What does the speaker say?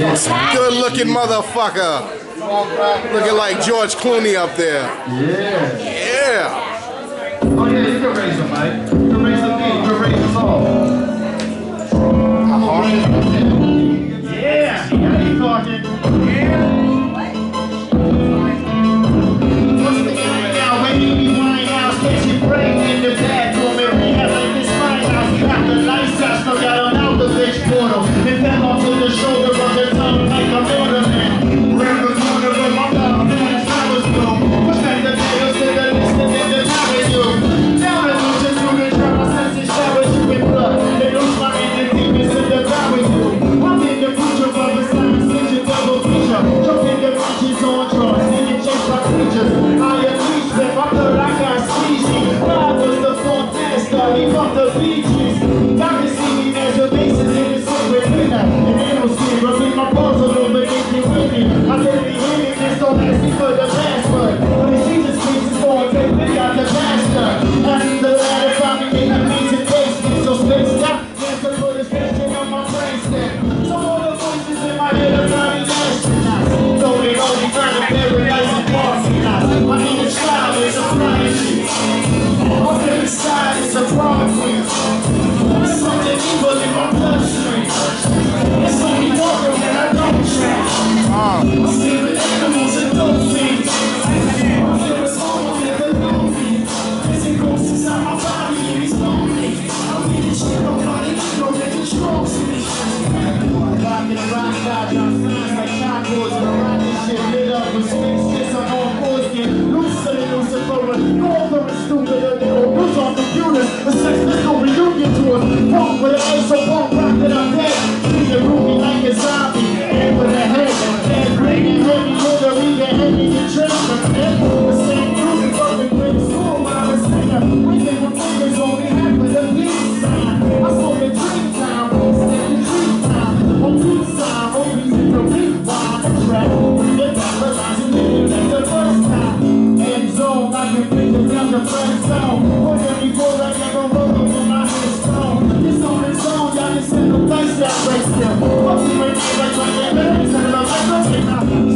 Good looking motherfucker. Looking like George Clooney up there. Yeah. Yeah. Oh yeah, you can raise them, Mike. You can raise them in. You can raise them all. Yeah. How you talking? Yeah. What's the game now? When you be wine house, catch your brain in the bathroom and rehab like this fine house. Got the lights out, snuck out on out the bitch portal. And fell off to the shoulder of the tongue like a motorman. Grab the corner of my mouth, man, I was blown. Push back the tails to the list and then the avenue. Now the illusion through the drum, my senses shower you with blood. They lose my inner demons in the power you. I'm in the future of the science fiction double feature. Choking the bitches on drugs, singing chased by creatures. I am leech, but my third I got squeezy. God was the fourth master, he fucked the beaches. Y'all can see me as a basis in the secret winner. And they don't see me, rubbing my balls all over, they can win me. I said be hitting this, don't ask me for the password. When the Jesus Christ is born, they pick out the master. After the ladder, found me in the amazing basement. So spaced out, answer for this vision on my brainstem. So all the voices in my head are running astronauts. So they only trying to paradise and parking lots. My inner child is a prodigy. My favorite side is a Broadway. There's something evil in my bloodstream. It's only walking when I don't track. I'm sleeping animals and dolphins. My favorite song will never know me. There's a ghost inside my body and he's lonely. I'll be the shit on my ego that controls me. Rockin' a rock dodge on signs like chalkboards and a rocket shit lit up with spaceships on all boards get looser and looser for us. Over and stupider than all news on computers. The sex there's no reunion to us. Punk with an ace so punk rock that I'm dead. He's a roomie like a zombie. And with a head. Dead bringing heavy with a reading heavy and trained. The same music fucking great school when I was singer. We think with fingers only half with a peace sign. I smoke a dream time. Step in dream time. On peace time. Movies in the rewind track. We get that realizing it like the first time. End zone. I can picture down the friend zone. Put before I never wrote up on my headstone. It's on its own. Y'all can send the dice that race them. Fuck you right now. Like my name is. And I'm like,